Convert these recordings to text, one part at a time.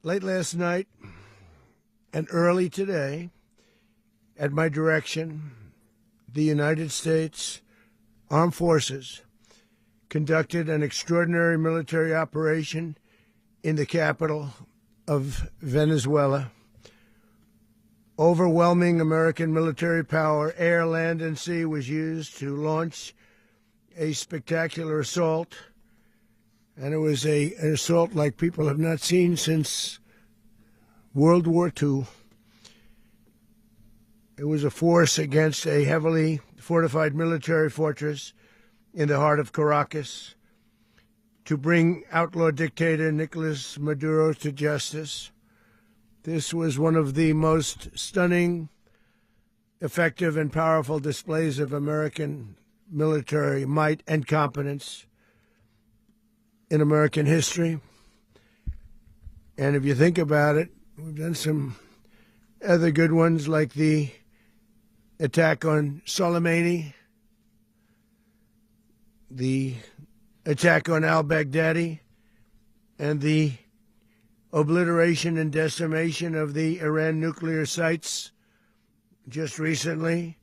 Late last night and early today, at my direction, the United States Armed Forces conducted an extraordinary military operation in the capital of Venezuela. Overwhelming American military power, air, land, and sea, was used to launch a spectacular assault. And it was an assault like people have not seen since World War II. It was a force against a heavily fortified military fortress in the heart of Caracas to bring outlaw dictator Nicolas Maduro to justice. This was one of the most stunning, effective, and powerful displays of American military might and competence in American history. And if you think about it, we've done some other good ones, like the attack on Soleimani, the attack on al-Baghdadi, and the obliteration and decimation of the Iran nuclear sites just recently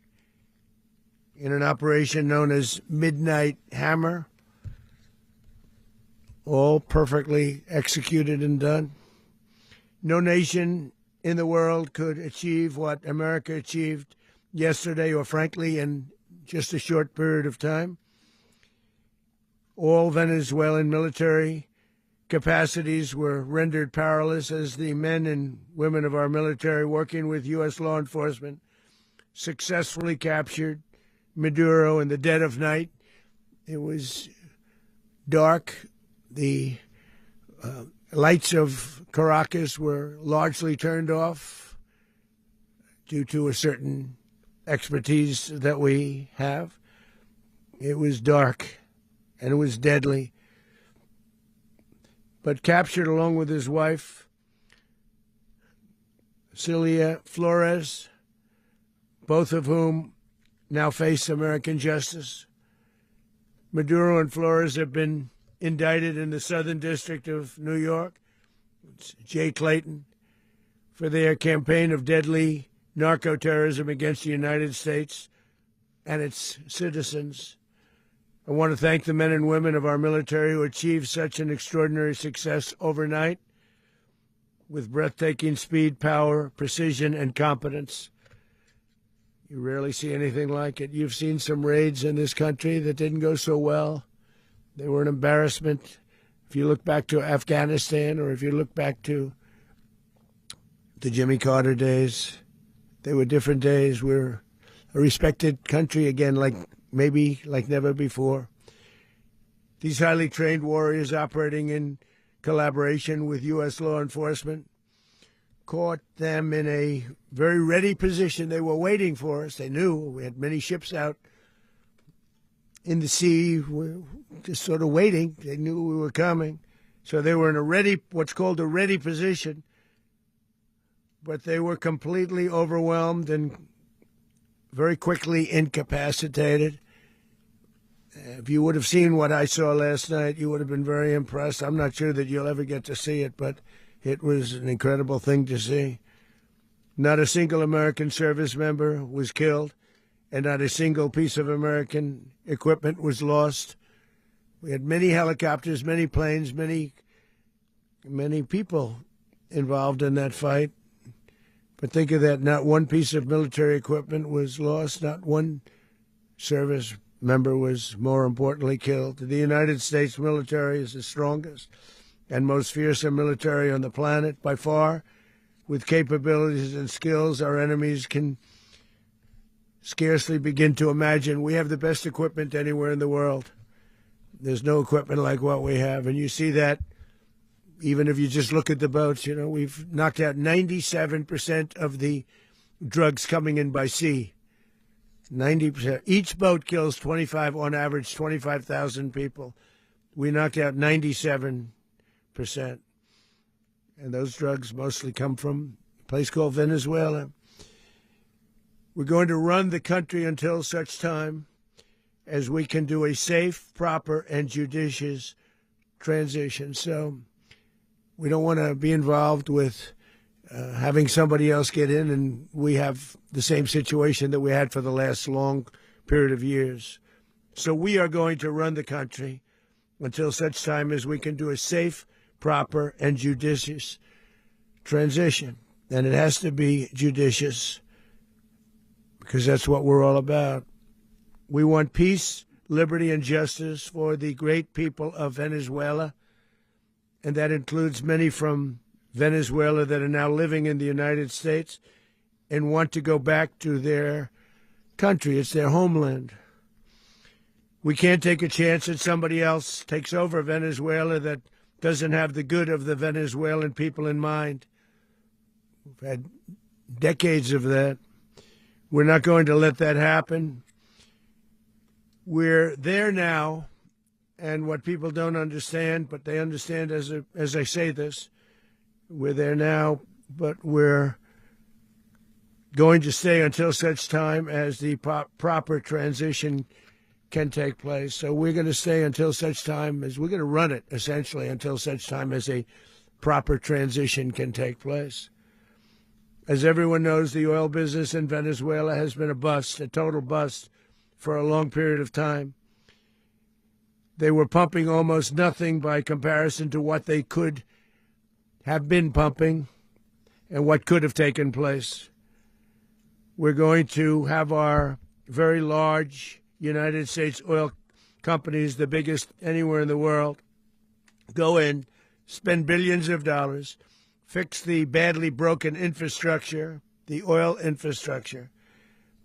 in an operation known as Midnight Hammer. All perfectly executed and done. No nation in the world could achieve what America achieved yesterday, or frankly, in just a short period of time. All Venezuelan military capacities were rendered powerless as the men and women of our military, working with U.S. law enforcement, successfully captured Maduro in the dead of night. It was dark. The lights of Caracas were largely turned off due to a certain expertise that we have. It was dark and it was deadly. But captured along with his wife, Celia Flores, both of whom now face American justice. Maduro and Flores have been indicted in the Southern District of New York, Jay Clayton, for their campaign of deadly narco-terrorism against the United States and its citizens. I want to thank the men and women of our military who achieved such an extraordinary success overnight with breathtaking speed, power, precision, and competence. You rarely see anything like it. You've seen some raids in this country that didn't go so well. They were an embarrassment. If you look back to Afghanistan, or if you look back to the Jimmy Carter days, they were different days. We're a respected country again, like never before. These highly trained warriors, operating in collaboration with U.S. law enforcement, caught them in a very ready position. They were waiting for us. They knew we had many ships out in the sea, we're just sort of waiting. They knew we were coming. So they were in what's called a ready position. But they were completely overwhelmed and very quickly incapacitated. If you would have seen what I saw last night, you would have been very impressed. I'm not sure that you'll ever get to see it, but it was an incredible thing to see. Not a single American service member was killed, and not a single piece of American equipment was lost. We had many helicopters, many planes, many people involved in that fight. But think of that, not one piece of military equipment was lost, not one service member was, more importantly, killed. The United States military is the strongest and most fearsome military on the planet by far, with capabilities and skills our enemies can scarcely begin to imagine. We have the best equipment anywhere in the world. There's no equipment like what we have. And you see that even if you just look at the boats. You know, we've knocked out 97% of the drugs coming in by sea. 90%. Each boat kills on average, 25,000 people. We knocked out 97%. And those drugs mostly come from a place called Venezuela. We're going to run the country until such time as we can do a safe, proper, and judicious transition. So We don't want to be involved with having somebody else get in, and we have the same situation that we had for the last long period of years. So we are going to run the country until such time as we can do a safe, proper, and judicious transition. And it has to be judicious because that's what we're all about. We want peace, liberty, and justice for the great people of Venezuela, and that includes many from Venezuela that are now living in the United States and want to go back to their country. It's their homeland. We can't take a chance that somebody else takes over Venezuela that doesn't have the good of the Venezuelan people in mind. We've had decades of that. We're not going to let that happen. We're there now, and what people don't understand, but they understand as I say this, we're there now, but we're going to stay until such time as the proper transition can take place. So we're going to stay until such time as we're going to run it, essentially, until such time as a proper transition can take place. As everyone knows, the oil business in Venezuela has been a bust, a total bust, for a long period of time. They were pumping almost nothing by comparison to what they could have been pumping and what could have taken place. We're going to have our very large United States oil companies, the biggest anywhere in the world, go in, spend billions of dollars, fix the badly broken infrastructure, the oil infrastructure,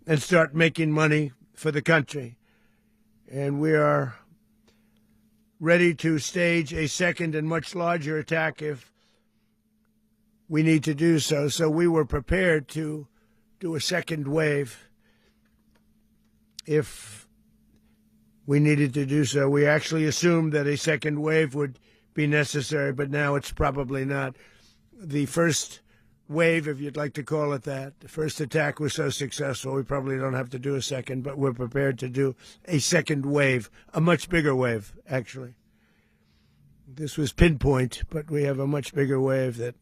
and start making money for the country. And we are ready to stage a second and much larger attack if we need to do so. So we were prepared to do a second wave if we needed to do so. We actually assumed that a second wave would be necessary, but now it's probably not. The first wave, if you'd like to call it that, the first attack was so successful, we probably don't have to do a second, but we're prepared to do a second wave, a much bigger wave, actually. This was pinpoint, but we have a much bigger wave that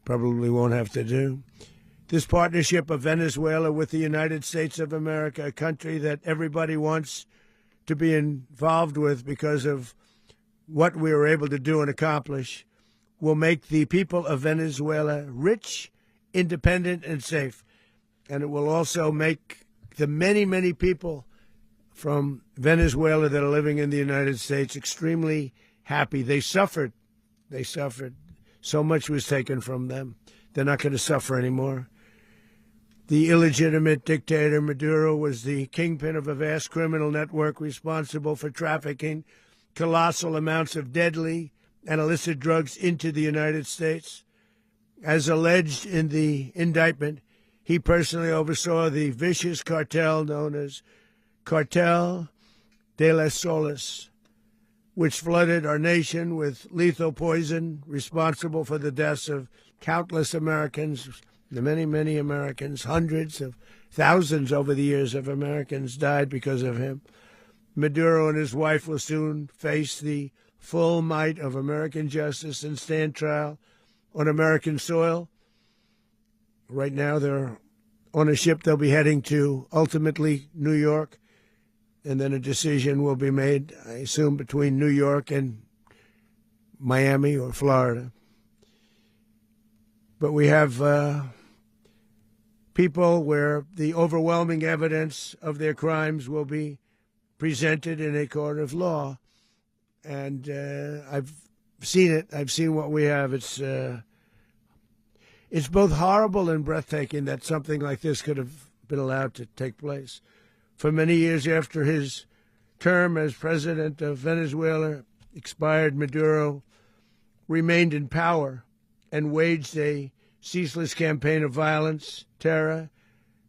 probably won't have to do. This partnership of Venezuela with the United States of America, a country that everybody wants to be involved with because of what we were able to do and accomplish, will make the people of Venezuela rich, independent, and safe. And it will also make the many, many people from Venezuela that are living in the United States extremely happy. They suffered. They suffered. So much was taken from them. They're not going to suffer anymore. The illegitimate dictator Maduro was the kingpin of a vast criminal network responsible for trafficking colossal amounts of deadly and illicit drugs into the United States. As alleged in the indictment, he personally oversaw the vicious cartel known as Cartel de las Solas, which flooded our nation with lethal poison, responsible for the deaths of countless Americans, the many, many Americans. Hundreds of thousands over the years of Americans died because of him. Maduro and his wife will soon face the full might of American justice and stand trial on American soil. Right now, they're on a ship they'll be heading to, ultimately, New York. And then a decision will be made, I assume, between New York and Miami or Florida. But we have people where the overwhelming evidence of their crimes will be presented in a court of law. And I've seen it. I've seen what we have. It's both horrible and breathtaking that something like this could have been allowed to take place. For many years after his term as president of Venezuela expired, Maduro remained in power and waged a ceaseless campaign of violence, terror,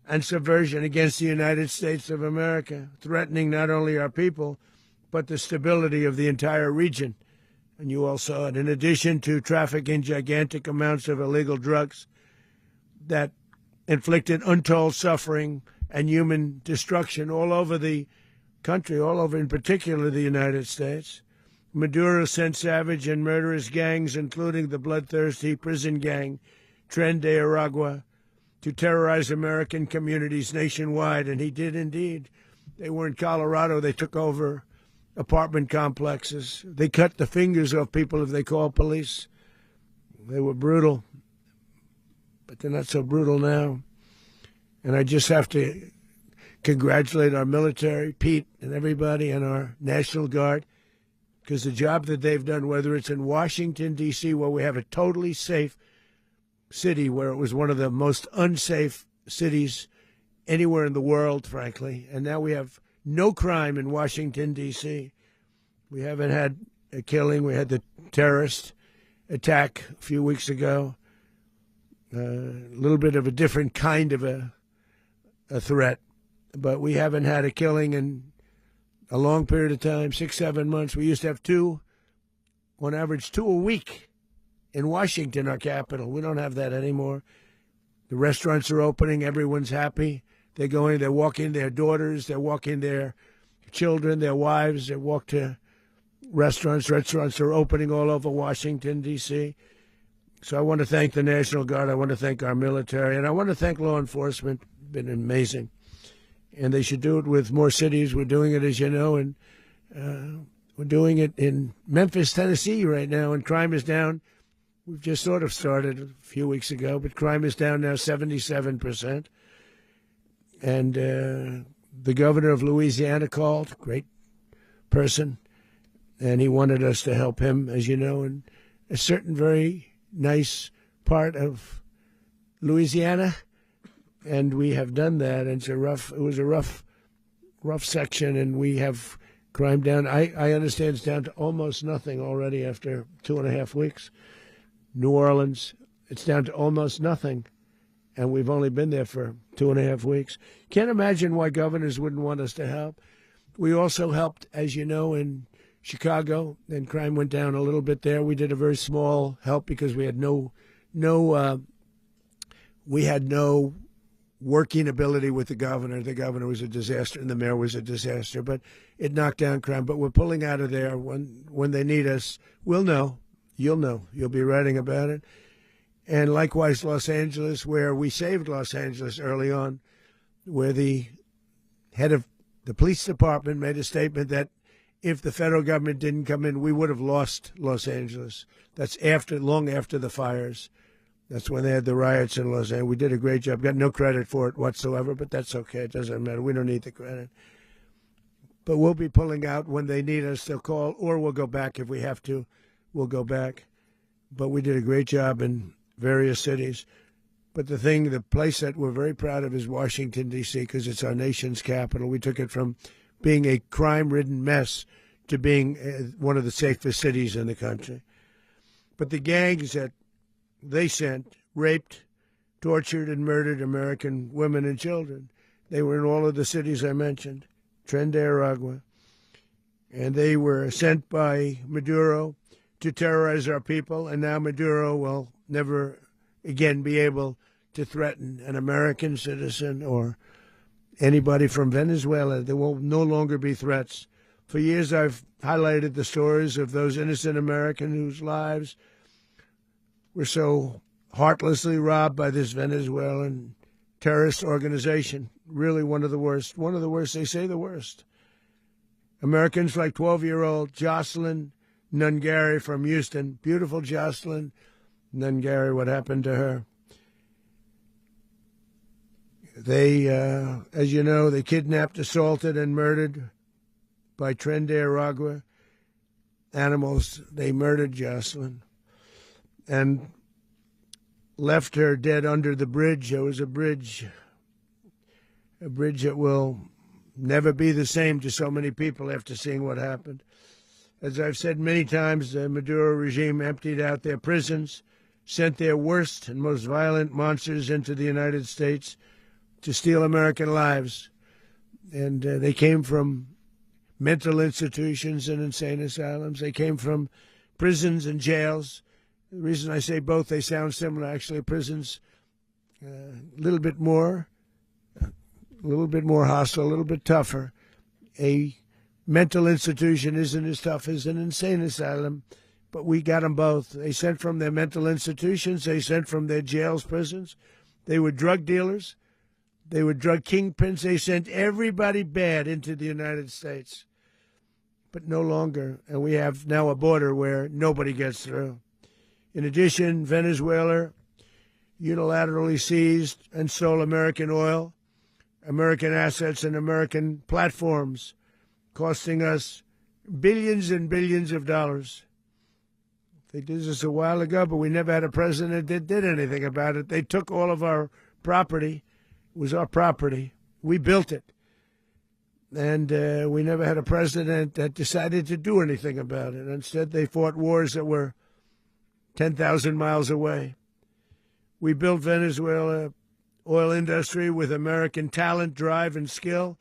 and subversion against the United States of America, threatening not only our people, but the stability of the entire region. And you all saw it. In addition to trafficking gigantic amounts of illegal drugs that inflicted untold suffering and human destruction all over the country, all over, in particular, the United States, Maduro sent savage and murderous gangs, including the bloodthirsty prison gang, Tren de Aragua, to terrorize American communities nationwide, and he did indeed. They were in Colorado. They took over apartment complexes. They cut the fingers off people if they called police. They were brutal, but they're not so brutal now. And I just have to congratulate our military, Pete and everybody, and our National Guard, because the job that they've done, whether it's in Washington, D.C., where we have a totally safe city, where it was one of the most unsafe cities anywhere in the world, frankly, and now we have no crime in Washington, D.C. We haven't had a killing. We had the terrorist attack a few weeks ago, a little bit of a different kind of a threat, but we haven't had a killing in a long period of time, 6-7 months. We used to have two, on average, 2 a week in Washington, our capital. We don't have that anymore. The restaurants are opening. Everyone's happy. They're going, they're walking their daughters, they're walking their children, their wives. They walk to restaurants. Restaurants are opening all over Washington, D.C. So I want to thank the National Guard. I want to thank our military. And I want to thank law enforcement. Been amazing. And they should do it with more cities. We're doing it, as you know, and we're doing it in Memphis, Tennessee right now, and crime is down. We've just sort of started a few weeks ago, but crime is down now 77%. And the governor of Louisiana called, great person, and he wanted us to help him, as you know, in a certain very nice part of Louisiana. And we have done that. And it was a rough section, and we have crime down. I understand it's down to almost nothing already after 2.5 weeks. New Orleans, it's down to almost nothing, and we've only been there for 2.5 weeks. Can't imagine why governors wouldn't want us to help. We also helped, as you know, in Chicago, and crime went down a little bit there. We did a very small help because we had no working ability with the governor. The governor was a disaster, and the mayor was a disaster, but it knocked down crime. But we're pulling out of there. When they need us, we'll know. You'll know. You'll be writing about it. And likewise, Los Angeles, where we saved Los Angeles early on, where the head of the police department made a statement that if the federal government didn't come in, we would have lost Los Angeles. That's long after the fires. That's when they had the riots in Los Angeles. We did a great job. Got no credit for it whatsoever, but that's okay. It doesn't matter. We don't need the credit. But we'll be pulling out when they need us. They'll call, or we'll go back if we have to. We'll go back. But we did a great job in various cities. But the place that we're very proud of is Washington, D.C., because it's our nation's capital. We took it from being a crime-ridden mess to being one of the safest cities in the country. But the gangs that they sent raped, tortured, and murdered American women and children. They were in all of the cities I mentioned, Tren de Aragua. And they were sent by Maduro to terrorize our people, and now Maduro will never again be able to threaten an American citizen or anybody from Venezuela. There will no longer be threats. For years I've highlighted the stories of those innocent Americans whose lives were so heartlessly robbed by this Venezuelan terrorist organization. Really one of the worst. One of the worst, they say the worst. Americans like 12-year-old Jocelyn Nungary from Houston. Beautiful Jocelyn Nungary, what happened to her? They, as you know, they kidnapped, assaulted, and murdered by Tren de Aragua animals. They murdered Jocelyn and left her dead under the bridge. There was a bridge that will never be the same to so many people after seeing what happened. As I've said many times, the Maduro regime emptied out their prisons, sent their worst and most violent monsters into the United States to steal American lives. And they came from mental institutions and insane asylums. They came from prisons and jails. The reason I say both, they sound similar. Actually, prisons a little bit more hostile, a little bit tougher. A mental institution isn't as tough as an insane asylum, but we got them both. They sent from their mental institutions. They sent from their jails, prisons. They were drug dealers. They were drug kingpins. They sent everybody bad into the United States, but no longer. And we have now a border where nobody gets through. In addition, Venezuela unilaterally seized and stole American oil, American assets, and American platforms, costing us billions and billions of dollars. They did this a while ago, but we never had a president that did anything about it. They took all of our property. It was our property. We built it. And we never had a president that decided to do anything about it. Instead, they fought wars that were 10,000 miles away. We built Venezuela oil industry with American talent, drive, and skill,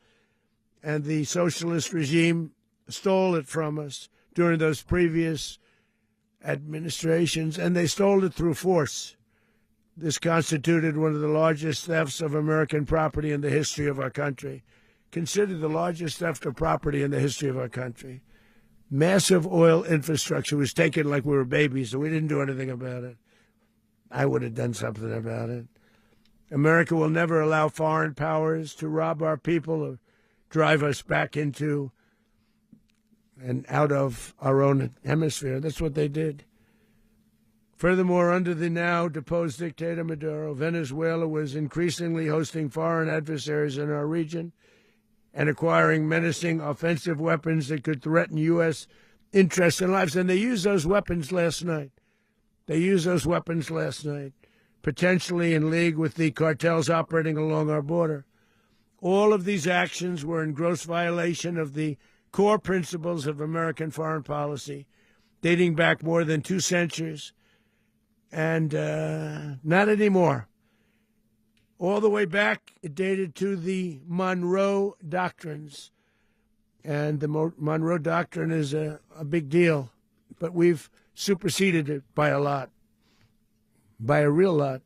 and the socialist regime stole it from us during those previous administrations, and they stole it through force. This constituted one of the largest thefts of American property in the history of our country. Considered the largest theft of property in the history of our country. Massive oil infrastructure was taken like we were babies, and we didn't do anything about it. I would have done something about it. America will never allow foreign powers to rob our people or drive us back into and out of our own hemisphere. That's what they did. Furthermore, under the now deposed dictator Maduro, Venezuela was increasingly hosting foreign adversaries in our region and acquiring menacing offensive weapons that could threaten U.S. interests and lives. And they used those weapons last night. Potentially in league with the cartels operating along our border. All of these actions were in gross violation of the core principles of American foreign policy, dating back more than 2 centuries, and not anymore. All the way back, it dated to the Monroe Doctrines, and the Monroe Doctrine is a big deal, but we've superseded it by a lot, by a real lot.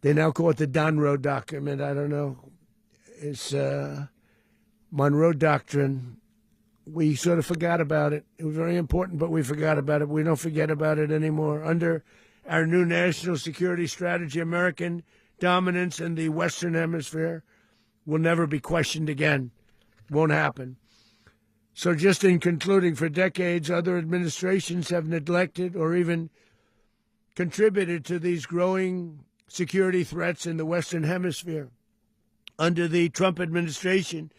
They now call it the Monroe Document. I don't know. It's Monroe Doctrine. We sort of forgot about it. It was very important, but we forgot about it. We don't forget about it anymore. Under our new national security strategy, American dominance in the Western Hemisphere will never be questioned again. Won't happen. So just in concluding, for decades, other administrations have neglected or even contributed to these growing security threats in the Western Hemisphere. Under the Trump administration,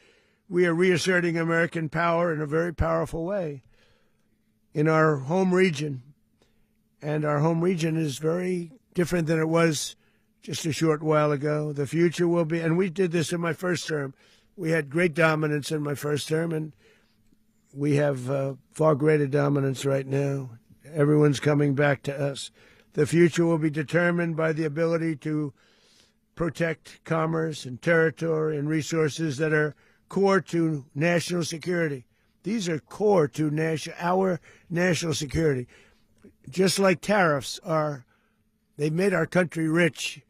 we are reasserting American power in a very powerful way in our home region. And our home region is very different than it was just a short while ago. The future will be, and we did this in my first term. We had great dominance in my first term, and we have far greater dominance right now. Everyone's coming back to us. The future will be determined by the ability to protect commerce and territory and resources that are core to national security. These are core to our national security. Just like tariffs are, they've made our country rich,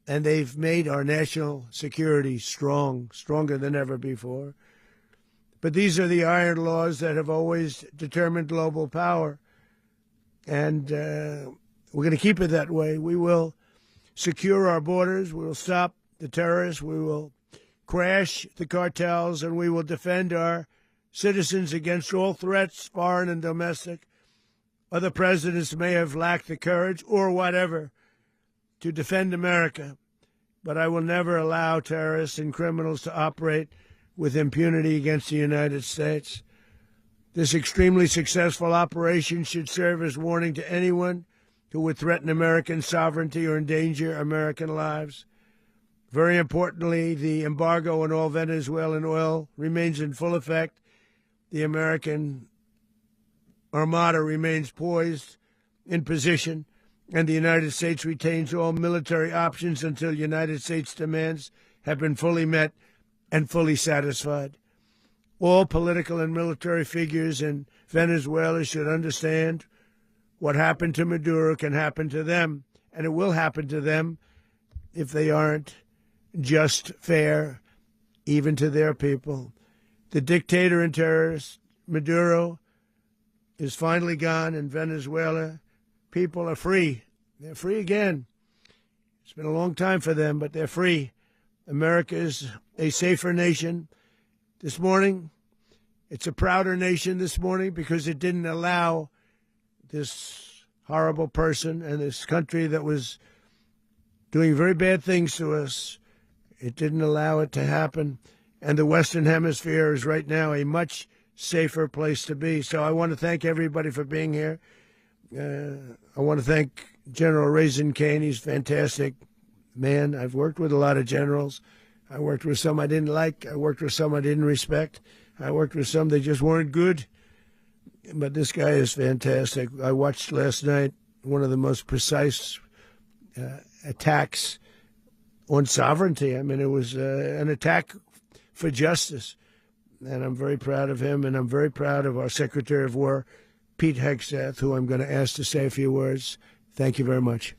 and they've made our national security stronger than ever before. But these are the iron laws that have always determined global power. And we're going to keep it that way. We will secure our borders. We will stop the terrorists. We will crash the cartels. And we will defend our citizens against all threats, foreign and domestic. Other presidents may have lacked the courage or whatever to defend America. But I will never allow terrorists and criminals to operate with impunity against the United States. This extremely successful operation should serve as warning to anyone who would threaten American sovereignty or endanger American lives. Very importantly, the embargo on all Venezuelan oil remains in full effect. The American Armada remains poised in position, and the United States retains all military options until United States demands have been fully met and fully satisfied. All political and military figures in Venezuela should understand what happened to Maduro can happen to them, and it will happen to them if they aren't just fair, even to their people. The dictator and terrorist, Maduro, is finally gone in Venezuela. People are free. They're free again. It's been a long time for them, but they're free. America is a safer nation. This morning, it's a prouder nation this morning because it didn't allow this horrible person and this country that was doing very bad things to us. It didn't allow it to happen. And the Western Hemisphere is right now a much safer place to be. So I want to thank everybody for being here. I want to thank General Raisin Kane. He's a fantastic man. I've worked with a lot of generals. I worked with some I didn't like. I worked with some I didn't respect. I worked with some that just weren't good. But this guy is fantastic. I watched last night one of the most precise attacks on sovereignty. I mean, it was an attack for justice. And I'm very proud of him, and I'm very proud of our Secretary of War, Pete Hegseth, who I'm going to ask to say a few words. Thank you very much.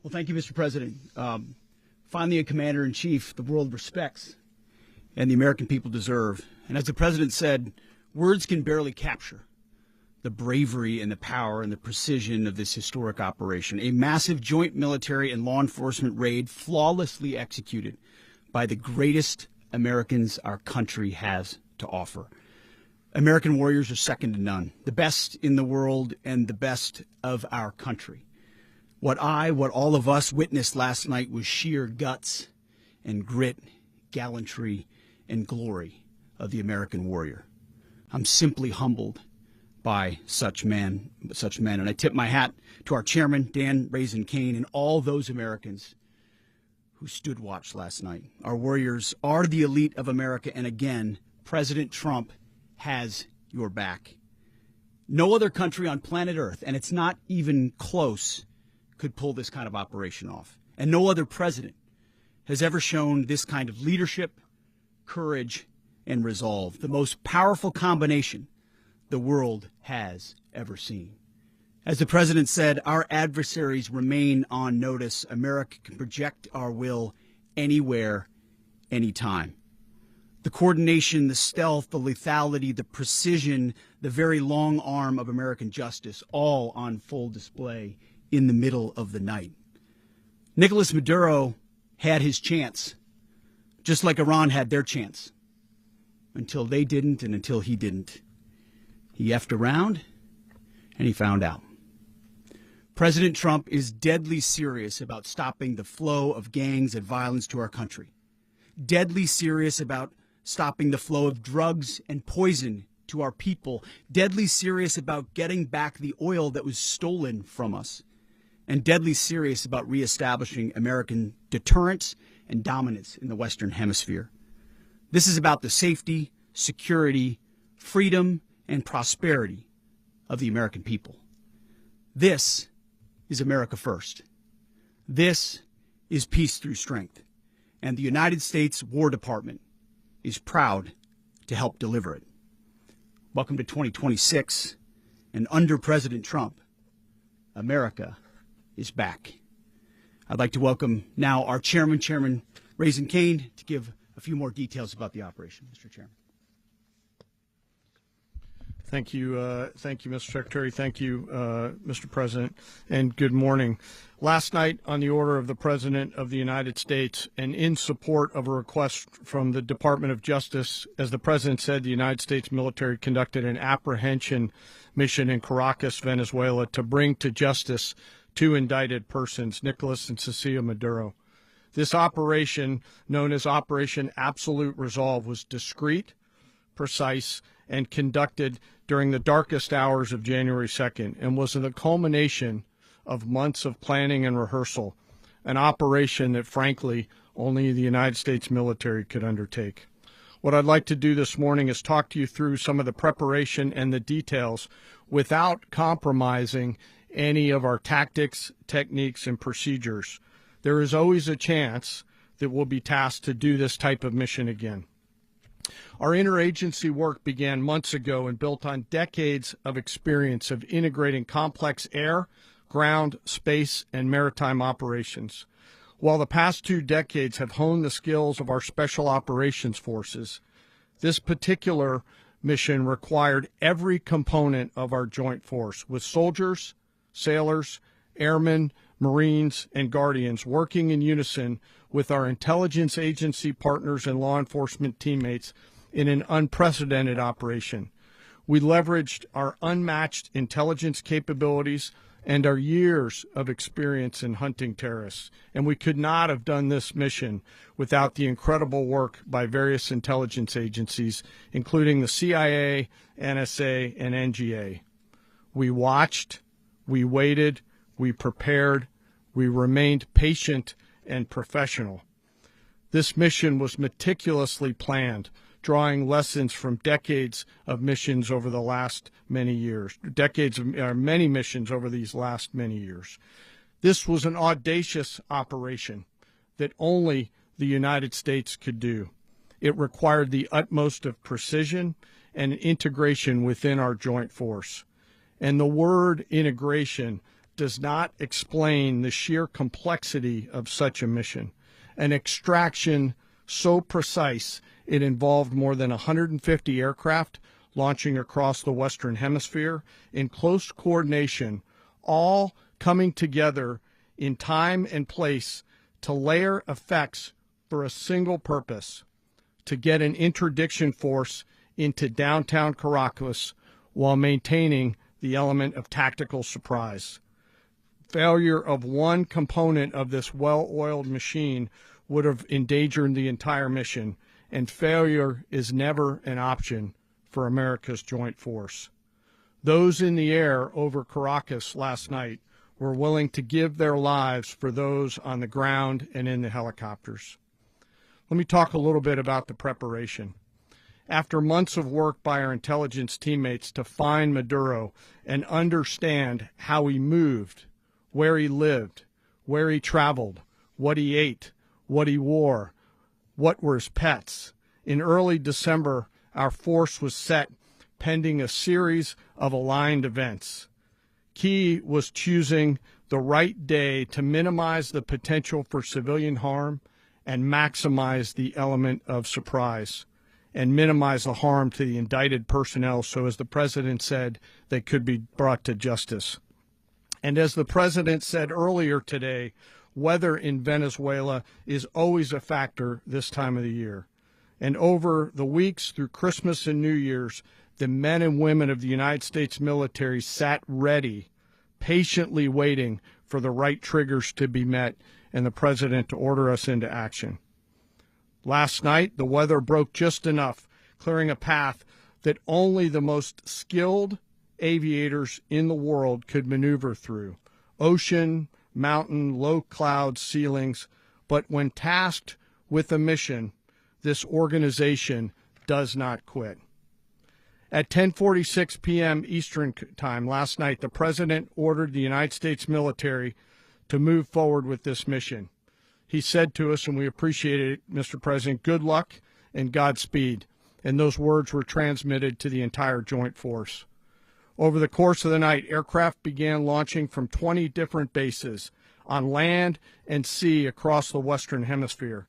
Well, thank you, Mr. President. Finally, a commander-in-chief the world respects and the American people deserve. And as the President said, words can barely capture the bravery and the power and the precision of this historic operation. A massive joint military and law enforcement raid flawlessly executed by the greatest Americans our country has to offer. American warriors are second to none, the best in the world and the best of our country. What all of us witnessed last night was sheer guts and grit, gallantry, and glory of the American warrior. I'm simply humbled by such men. And I tip my hat to our chairman, Dan Raisin Kane, and all those Americans who stood watch last night. Our warriors are the elite of America, and again, President Trump has your back. No other country on planet Earth, and it's not even close, could pull this kind of operation off. And no other president has ever shown this kind of leadership, courage, and resolve, the most powerful combination the world has ever seen. As the president said, our adversaries remain on notice. America can project our will anywhere, anytime. The coordination, the stealth, the lethality, the precision, the very long arm of American justice, all on full display in the middle of the night. Nicolas Maduro had his chance, just like Iran had their chance, until they didn't and until he didn't. He effed around, and he found out. President Trump is deadly serious about stopping the flow of gangs and violence to our country. Deadly serious about stopping the flow of drugs and poison to our people. Deadly serious about getting back the oil that was stolen from us. And deadly serious about reestablishing American deterrence and dominance in the Western Hemisphere. This is about the safety, security, freedom, and prosperity of the American people. This is America first. This is peace through strength. And the United States War Department is proud to help deliver it. Welcome to 2026. And under President Trump, America is back. I'd like to welcome now our chairman, Chairman Raisin Kane, to give a few more details about the operation. Mr. Chairman. Thank you, Mr. Secretary. Thank you, Mr. President, and good morning. Last night, on the order of the President of the United States and in support of a request from the Department of Justice, as the President said, the United States military conducted an apprehension mission in Caracas, Venezuela, to bring to justice two indicted persons, Nicolas and Cecilia Maduro. This operation, known as Operation Absolute Resolve, was discreet, precise, and conducted during the darkest hours of January 2nd and was the culmination of months of planning and rehearsal, an operation that, frankly, only the United States military could undertake. What I'd like to do this morning is talk to you through some of the preparation and the details without compromising any of our tactics, techniques, and procedures. There is always a chance that we'll be tasked to do this type of mission again. Our interagency work began months ago and built on decades of experience of integrating complex air, ground, space, and maritime operations. While the past 2 decades have honed the skills of our special operations forces, this particular mission required every component of our joint force, with soldiers, sailors, airmen, Marines, and Guardians working in unison with our intelligence agency partners and law enforcement teammates in an unprecedented operation. We leveraged our unmatched intelligence capabilities and our years of experience in hunting terrorists, and we could not have done this mission without the incredible work by various intelligence agencies, including the CIA, NSA, and NGA. We watched, we waited, we prepared, we remained patient and professional. This mission was meticulously planned, drawing lessons from decades of missions over the last many years, many missions over these last many years. This was an audacious operation that only the United States could do. It required the utmost of precision and integration within our joint force. And the word integration does not explain the sheer complexity of such a mission. An extraction so precise it involved more than 150 aircraft launching across the Western Hemisphere in close coordination, all coming together in time and place to layer effects for a single purpose: to get an interdiction force into downtown Caracas while maintaining the element of tactical surprise. Failure of one component of this well-oiled machine would have endangered the entire mission, and failure is never an option for America's joint force. Those in the air over Caracas last night were willing to give their lives for those on the ground and in the helicopters. Let me talk a little bit about the preparation. After months of work by our intelligence teammates to find Maduro and understand how he moved, where he lived, where he traveled, what he ate, what he wore, what were his pets, in early December, our force was set pending a series of aligned events. Key was choosing the right day to minimize the potential for civilian harm and maximize the element of surprise, and minimize the harm to the indicted personnel so, as the President said, they could be brought to justice. And as the President said earlier today, weather in Venezuela is always a factor this time of the year. And over the weeks through Christmas and New Year's, the men and women of the United States military sat ready, patiently waiting for the right triggers to be met and the President to order us into action. Last night, the weather broke just enough, clearing a path that only the most skilled aviators in the world could maneuver through. Ocean, mountain, low cloud ceilings, but when tasked with a mission, this organization does not quit. At 10:46 p.m. Eastern Time last night, the President ordered the United States military to move forward with this mission. He said to us, and we appreciate it, Mr. President, good luck and Godspeed. And those words were transmitted to the entire joint force. Over the course of the night, aircraft began launching from 20 different bases on land and sea across the Western Hemisphere.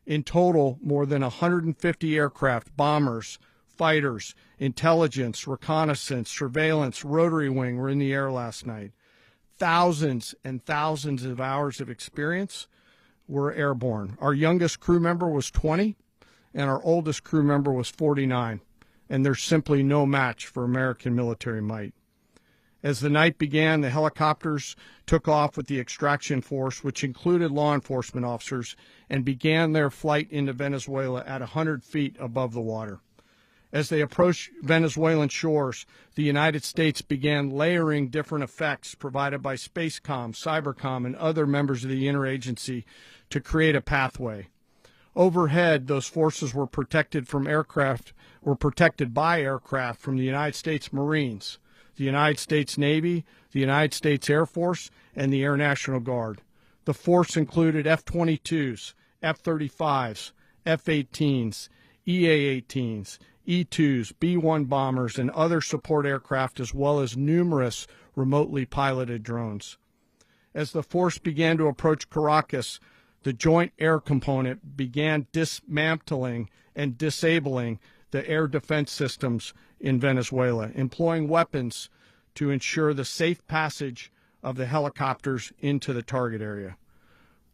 In total, more than 150 aircraft, bombers, fighters, intelligence, reconnaissance, surveillance, rotary wing were in the air last night. Thousands and thousands of hours of experience were airborne. Our youngest crew member was 20, and our oldest crew member was 49, and there's simply no match for American military might. As the night began, the helicopters took off with the extraction force, which included law enforcement officers, and began their flight into Venezuela at 100 feet above the water. As they approached Venezuelan shores, the United States began layering different effects provided by Spacecom, Cybercom, and other members of the interagency to create a pathway. Overhead, those forces were protected by aircraft from the United States Marines, the United States Navy, the United States Air Force, and the Air National Guard. The force included F-22s, F-35s, F-18s, EA-18s, E-2s, B-1 bombers, and other support aircraft, as well as numerous remotely piloted drones. As the force began to approach Caracas, the Joint Air Component began dismantling and disabling the air defense systems in Venezuela, employing weapons to ensure the safe passage of the helicopters into the target area.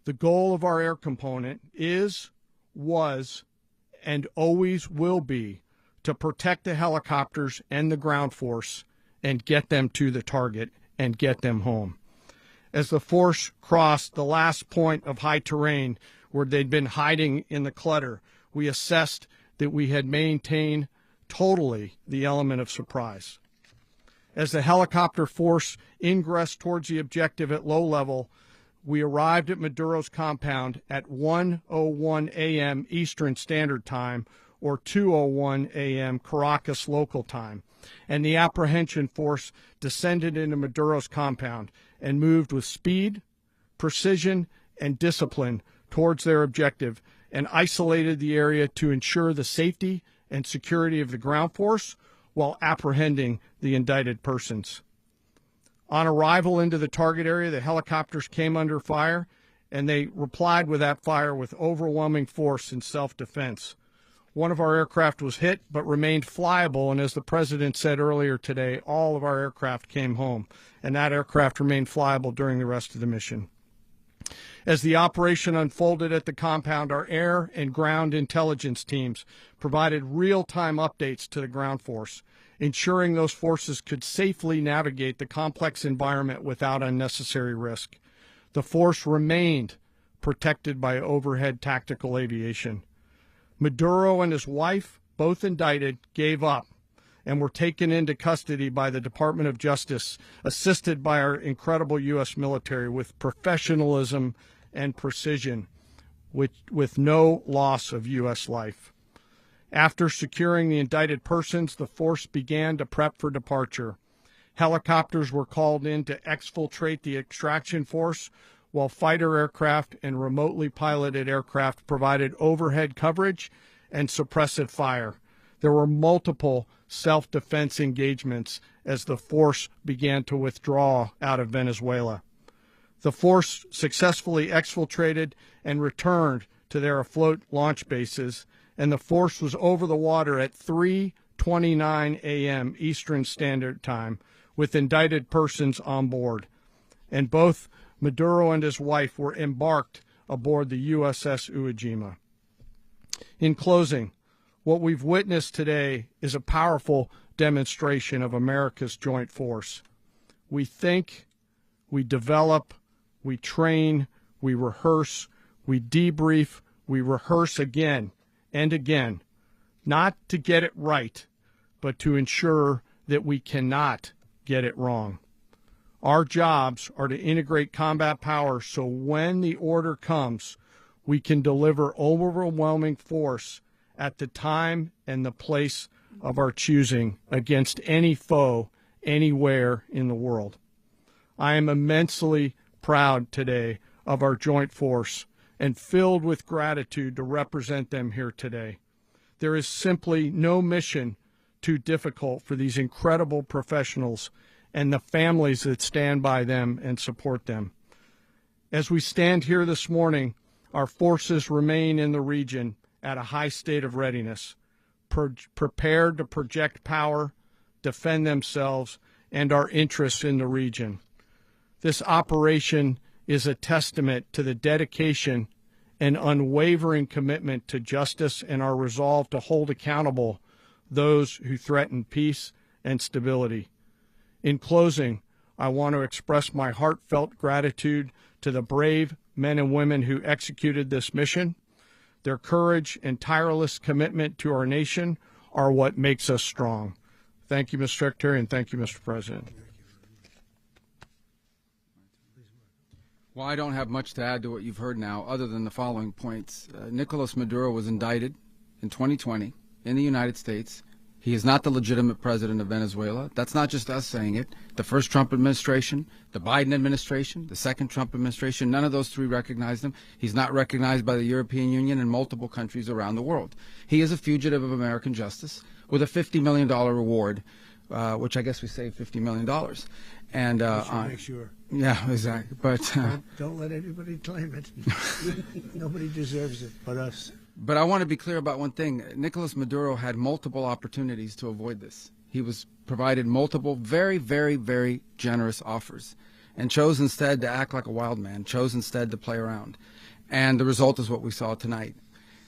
The goal of our air component is, was, and always will be to protect the helicopters and the ground force and get them to the target and get them home. As the force crossed the last point of high terrain where they'd been hiding in the clutter, we assessed that we had maintained totally the element of surprise. As the helicopter force ingressed towards the objective at low level, we arrived at Maduro's compound at 1:01 a.m. Eastern Standard Time, or 2:01 a.m. Caracas local time, and the apprehension force descended into Maduro's compound and moved with speed, precision, and discipline towards their objective and isolated the area to ensure the safety and security of the ground force while apprehending the indicted persons. On arrival into the target area, the helicopters came under fire, and they replied with that fire with overwhelming force in self-defense. One of our aircraft was hit but remained flyable, and as the President said earlier today, all of our aircraft came home, and that aircraft remained flyable during the rest of the mission. As the operation unfolded at the compound, our air and ground intelligence teams provided real-time updates to the ground force, ensuring those forces could safely navigate the complex environment without unnecessary risk. The force remained protected by overhead tactical aviation. Maduro and his wife, both indicted, gave up and were taken into custody by the Department of Justice, assisted by our incredible U.S. military with professionalism and precision, with no loss of U.S. life. After securing the indicted persons, the force began to prep for departure. Helicopters were called in to exfiltrate the extraction force, while fighter aircraft and remotely piloted aircraft provided overhead coverage and suppressive fire. There were multiple self-defense engagements as the force began to withdraw out of Venezuela. The force successfully exfiltrated and returned to their afloat launch bases, and the force was over the water at 3:29 a.m. Eastern Standard Time with indicted persons on board. And both Maduro and his wife were embarked aboard the USS Iwo Jima. In closing, what we've witnessed today is a powerful demonstration of America's joint force. We think, we develop, we train, we rehearse, we debrief, we rehearse again and again, not to get it right, but to ensure that we cannot get it wrong. Our jobs are to integrate combat power so when the order comes, we can deliver overwhelming force at the time and the place of our choosing against any foe anywhere in the world. I am immensely proud today of our joint force and filled with gratitude to represent them here today. There is simply no mission too difficult for these incredible professionals and the families that stand by them and support them. As we stand here this morning, our forces remain in the region at a high state of readiness, prepared to project power, defend themselves, and our interests in the region. This operation is a testament to the dedication and unwavering commitment to justice and our resolve to hold accountable those who threaten peace and stability. In closing, I want to express my heartfelt gratitude to the brave men and women who executed this mission. Their courage and tireless commitment to our nation are what makes us strong. Thank you, Mr. Secretary, and thank you, Mr. President. Well, I don't have much to add to what you've heard now, other than the following points. Nicolas Maduro was indicted in 2020 in the United States. He is not the legitimate president of Venezuela. That's not just us saying it. The first Trump administration, the Biden administration, the second Trump administration, none of those three recognized him. He's not recognized by the European Union and multiple countries around the world. He is a fugitive of American justice with a $50 million reward which I guess we saved $50 million. And Make sure. yeah, exactly. But Don't let anybody claim it. Nobody deserves it but us. But I want to be clear about one thing. Nicolas Maduro had multiple opportunities to avoid this. He was provided multiple very, very, very generous offers and chose instead to act like a wild man, chose instead to play around. And the result is what we saw tonight.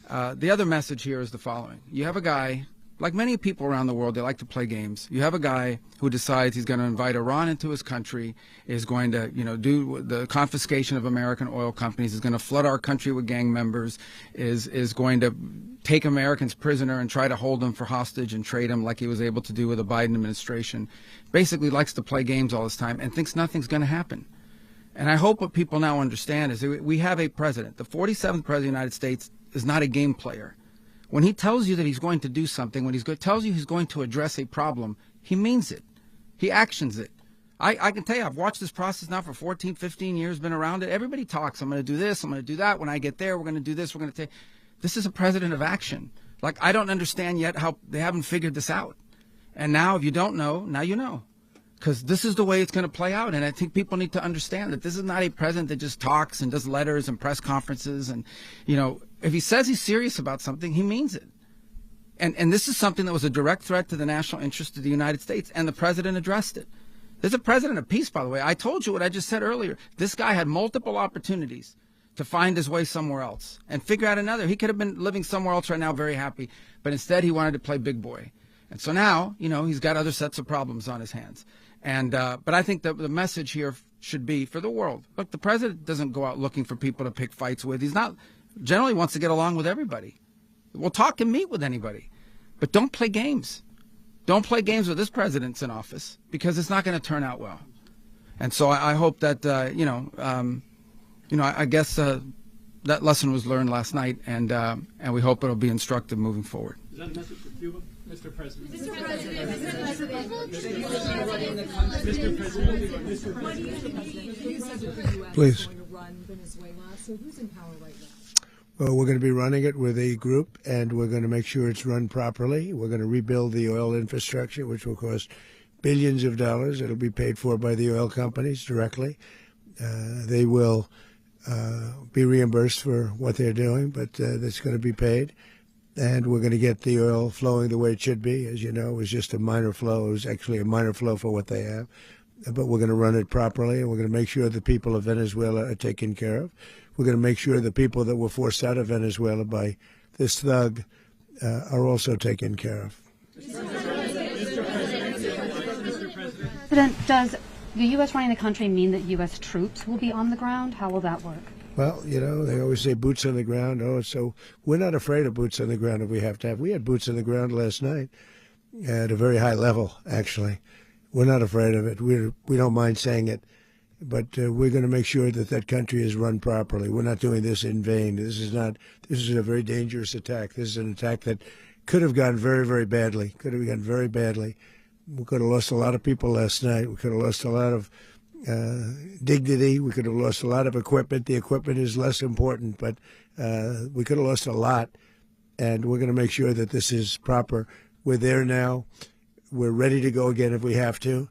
The other message here is the following. You have a guy, like many people around the world, they like to play games. You have a guy who decides he's going to invite Iran into his country, is going to, do the confiscation of American oil companies, is going to flood our country with gang members, is going to take Americans prisoner and try to hold them for hostage and trade them like he was able to do with the Biden administration. Basically likes to play games all this time and thinks nothing's going to happen. And I hope what people now understand is that we have a president. The 47th president of the United States is not a game player. When he tells you that he's going to do something, when tells you he's going to address a problem, he means it. He actions it. I can tell you, I've watched this process now for 14, 15 years, been around it. Everybody talks. I'm going to do this. I'm going to do that. When I get there, we're going to do this. We're going to take. This is a president of action. Like, I don't understand yet how they haven't figured this out. And now, if you don't know, now you know. Because this is the way it's going to play out. And I think people need to understand that this is not a president that just talks and does letters and press conferences. And, if he says he's serious about something, he means it. And this is something that was a direct threat to the national interest of the United States. And the president addressed it. There's a president of peace, by the way. I told you what I just said earlier. This guy had multiple opportunities to find his way somewhere else and figure out another. He could have been living somewhere else right now, very happy. But instead, he wanted to play big boy. And so now, he's got other sets of problems on his hands. And but I think that the message here should be for the world. Look, the president doesn't go out looking for people to pick fights with. He's not generally wants to get along with everybody. We'll talk and meet with anybody. But don't play games. Don't play games with this president's in office because it's not going to turn out well. And so I hope that, I guess that lesson was learned last night, and we hope it'll be instructive moving forward. Is that a message for Cuba, Mr. President? Mr. President, Please. going to run Venezuela. So who's in power right now? Well, we're going to be running it with a group, and we're going to make sure it's run properly. We're going to rebuild the oil infrastructure, which will cost billions of dollars. It'll be paid for by the oil companies directly. They will be reimbursed for what they're doing, but that's going to be paid. And we're going to get the oil flowing the way it should be. As you know, it was just a minor flow. It was actually a minor flow for what they have. But we're going to run it properly, and we're going to make sure the people of Venezuela are taken care of. We're going to make sure the people that were forced out of Venezuela by this thug are also taken care of. President, does the U.S. running the country mean that U.S. troops will be on the ground? How will that work? Well, they always say boots on the ground. Oh, so we're not afraid of boots on the ground if we have to have. We had boots on the ground last night at a very high level, actually. We're not afraid of it. We don't mind saying it. But we're going to make sure that that country is run properly. We're not doing this in vain. This is a very dangerous attack. This is an attack that could have gone very, very badly. Could have gone very badly. We could have lost a lot of people last night. We could have lost a lot of dignity. We could have lost a lot of equipment. The equipment is less important, but we could have lost a lot. And we're going to make sure that this is proper. We're there now. We're ready to go again if we have to.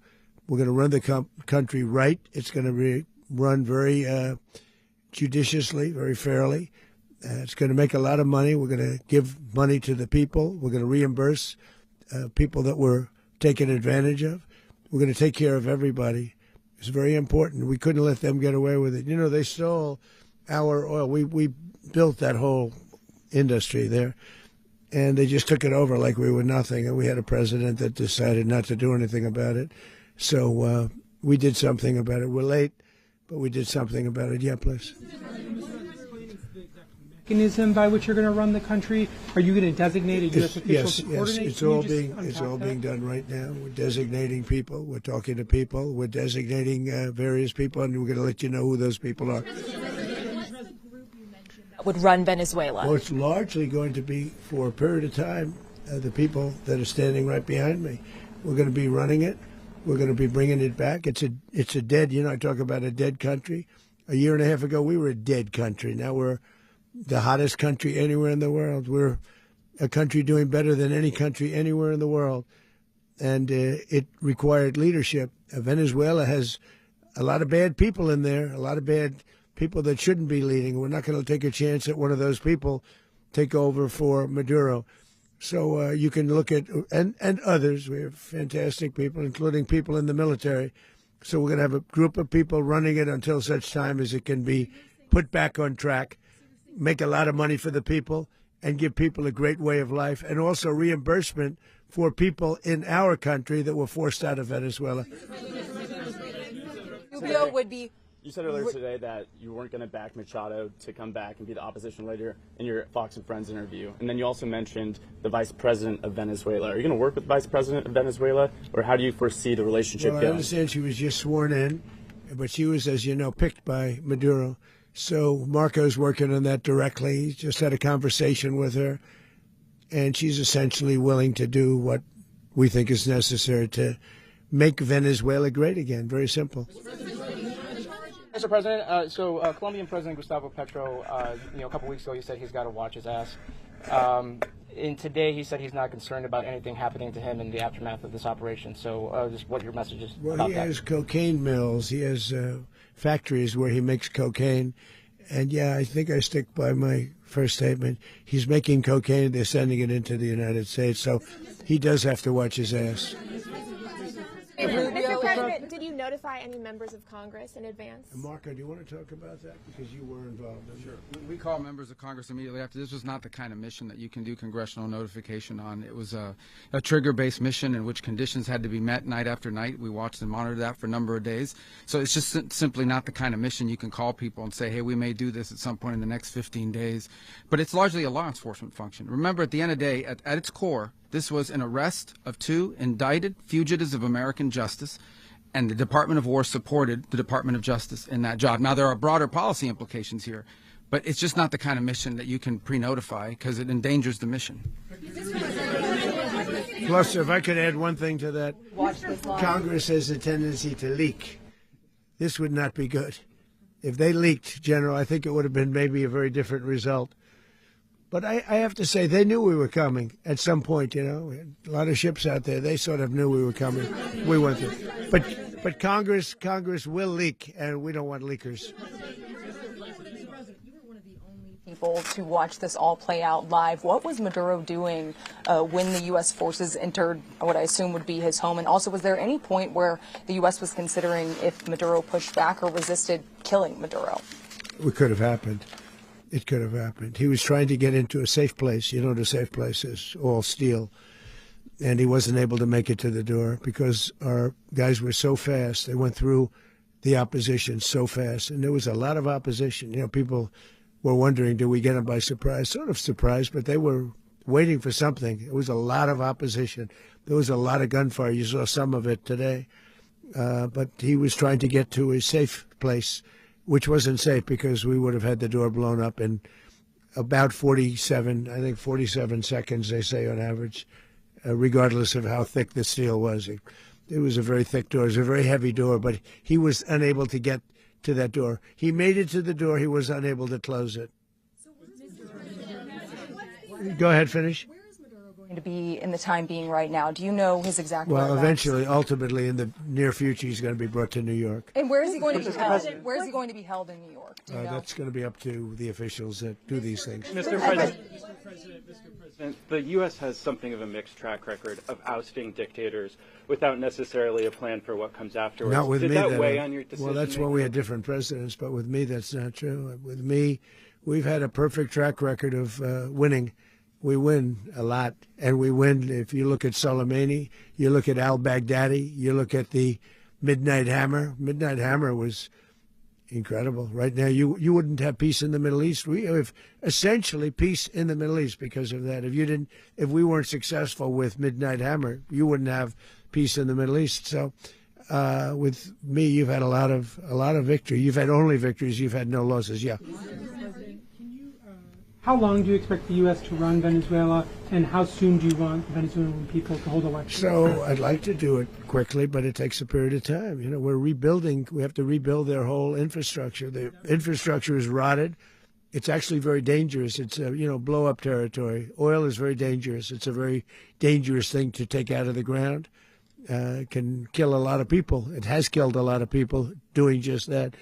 We're going to run the country right. It's going to be run very judiciously, very fairly. It's going to make a lot of money. We're going to give money to the people. We're going to reimburse people that were taken advantage of. We're going to take care of everybody. It's very important. We couldn't let them get away with it. They stole our oil. We built that whole industry there, and they just took it over like we were nothing. And we had a president that decided not to do anything about it. So we did something about it. We're late, but we did something about it. Yeah, please. Mechanism by which you're going to run the country? Are you going to designate a U.S. official to coordinate? Yes, it's all being done right now. We're designating people. We're talking to people. We're designating various people, and we're going to let you know who those people are. Would run Venezuela? Well, it's largely going to be for a period of time the people that are standing right behind me. We're going to be running it. We're going to be bringing it back. It's a dead, I talk about a dead country. A year and a half ago, we were a dead country. Now we're the hottest country anywhere in the world. We're a country doing better than any country anywhere in the world. and it required leadership. Venezuela has a lot of bad people in there, a lot of bad people that shouldn't be leading. We're not going to take a chance that one of those people take over for Maduro. So you can look at, and others, we have fantastic people, including people in the military. So we're going to have a group of people running it until such time as it can be put back on track, make a lot of money for the people, and give people a great way of life, and also reimbursement for people in our country that were forced out of Venezuela. Rubio would be. You said earlier today that you weren't going to back Machado to come back and be the opposition leader in your Fox and Friends interview. And then you also mentioned the vice president of Venezuela. Are you going to work with the vice president of Venezuela, or how do you foresee the relationship going? I understand she was just sworn in, but she was, as you know, picked by Maduro. So Marco's working on that directly. He just had a conversation with her, and she's essentially willing to do what we think is necessary to make Venezuela great again. Very simple. Mr. President, Colombian President Gustavo Petro, a couple weeks ago, he said he's got to watch his ass. And today he said he's not concerned about anything happening to him in the aftermath of this operation. So just what your message is about that. He has cocaine mills. He has factories where he makes cocaine. And, yeah, I think I stick by my first statement. He's making cocaine. They're sending it into the United States. So he does have to watch his ass. Mr. President, did you notify any members of Congress in advance? Marco, do you want to talk about that? Because you were involved in it. Sure. We call members of Congress immediately after. This was not the kind of mission that you can do congressional notification on. It was a trigger-based mission in which conditions had to be met night after night. We watched and monitored that for a number of days. So it's just simply not the kind of mission you can call people and say, hey, we may do this at some point in the next 15 days. But it's largely a law enforcement function. Remember, at the end of the day, at its core, this was an arrest of 2 indicted fugitives of American justice, and the Department of War supported the Department of Justice in that job. Now, there are broader policy implications here, but it's just not the kind of mission that you can pre-notify because it endangers the mission. Plus, if I could add one thing to that, Congress has a tendency to leak. This would not be good. If they leaked, General, I think it would have been maybe a very different result. But I have to say, they knew we were coming at some point, you know. A lot of ships out there, they sort of knew we were coming. We went through. But Congress will leak, and we don't want leakers. People to watch this all play out live. What was Maduro doing when the U.S. forces entered what I assume would be his home? And also, was there any point where the U.S. was considering if Maduro pushed back or resisted killing Maduro? It could have happened. It could have happened. He was trying to get into a safe place. You know what a safe place is, all steel. And he wasn't able to make it to the door because our guys were so fast. They went through the opposition so fast. And there was a lot of opposition. You know, people were wondering, do we get them by surprise? Sort of surprised, but they were waiting for something. It was a lot of opposition. There was a lot of gunfire. You saw some of it today. But he was trying to get to a safe place, which wasn't safe because we would have had the door blown up in about 47 seconds, they say on average, regardless of how thick the steel was. It was a very thick door. It was a very heavy door, but he was unable to get to that door. He made it to the door. He was unable to close it. Go ahead, finish. To be in the time being right now. Do you know his exact Well, whereabouts? eventually, ultimately, in the near future, he's going to be brought to New York. And where is he going to be held? Where is he going to be held in New York? Do you know? That's going to be up to the officials that do these things. Mr. President, the U.S. has something of a mixed track record of ousting dictators without necessarily a plan for what comes afterwards. Not with Did me. that weigh on your decision? Well, that's when we had different presidents, but with me, that's not true. With me, we've had a perfect track record of winning. We win a lot, and we win. If you look at Soleimani, you look at al-Baghdadi, you look at the Midnight Hammer. Midnight Hammer was incredible. Right now, you wouldn't have peace in the Middle East. We have essentially peace in the Middle East because of that. If we weren't successful with Midnight Hammer, you wouldn't have peace in the Middle East. So, with me, you've had a lot of victory. You've had only victories. You've had no losses. Yeah. How long do you expect the U.S. to run Venezuela, and how soon do you want the Venezuelan people to hold elections? So I'd like to do it quickly, but it takes a period of time. You know, we're rebuilding. We have to rebuild their whole infrastructure. The infrastructure is rotted. it's actually very dangerous. It's blow-up territory. Oil is very dangerous. It's a very dangerous thing to take out of the ground. Can kill a lot of people. It has killed a lot of people doing just that.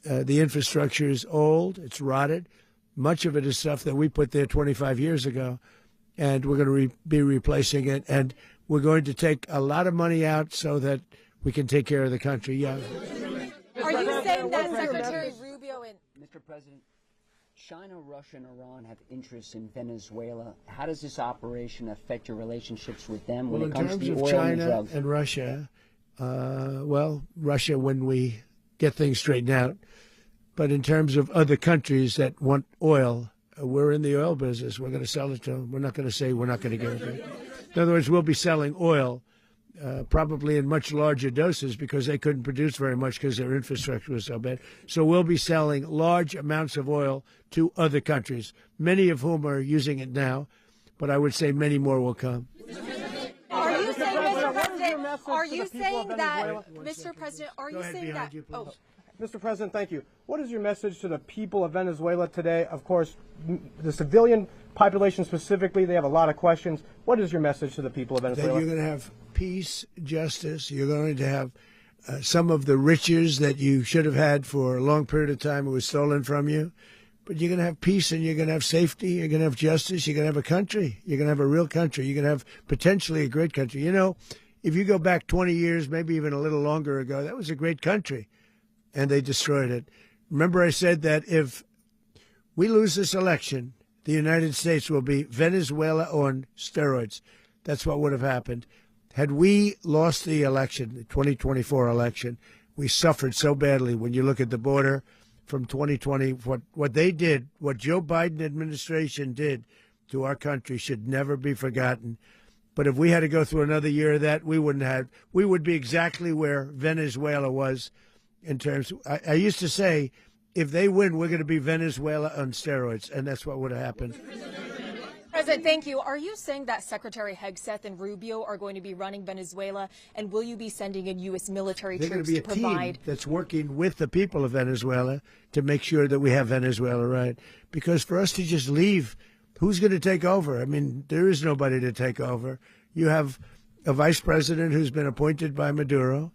The infrastructure is old. It's rotted. Much of it is stuff that we put there 25 years ago, and we're going to be replacing it. And we're going to take a lot of money out so that we can take care of the country. Yeah. Are you saying that Secretary Rubio and Mr. President, China, Russia, and Iran have interests in Venezuela. How does this operation affect your relationships with them when it comes to the oil and drugs? In terms of China and Russia, Russia when we get things straightened out. But in terms of other countries that want oil, we're in the oil business. We're going to sell it to them. We're not going to say we're not going to give it to them. In other words, we'll be selling oil probably in much larger doses because they couldn't produce very much because their infrastructure was so bad. So we'll be selling large amounts of oil to other countries, many of whom are using it now, but I would say many more will come. Are you saying, Mr. President, are you saying that, Mr. President, are you saying that, Mr. President, thank you. What is your message to the people of Venezuela today? Of course, the civilian population specifically, they have a lot of questions. What is your message to the people of Venezuela? That you're going to have peace, justice. You're going to have some of the riches that you should have had for a long period of time. It was stolen from you. But you're going to have peace and you're going to have safety. You're going to have justice. You're going to have a country. You're going to have a real country. You're going to have potentially a great country. You know, if you go back 20 years, maybe even a little longer ago, that was a great country. And they destroyed it. Remember I said that if we lose this election, the United States will be Venezuela on steroids. That's what would have happened. Had we lost the election, the 2024 election, we suffered so badly. When you look at the border from 2020, what they did, what Joe Biden administration did to our country should never be forgotten. But if we had to go through another year of that, we would be exactly where Venezuela was. In terms, I used to say, if they win, we're going to be Venezuela on steroids, and that's what would have happened. President, thank you. Are you saying that Secretary Hegseth and Rubio are going to be running Venezuela, and will you be sending in U.S. military They're troops going to be a team that's working with the people of Venezuela to make sure that we have Venezuela right. Because for us to just leave, who's going to take over? I mean, there is nobody to take over. You have a vice president who's been appointed by Maduro.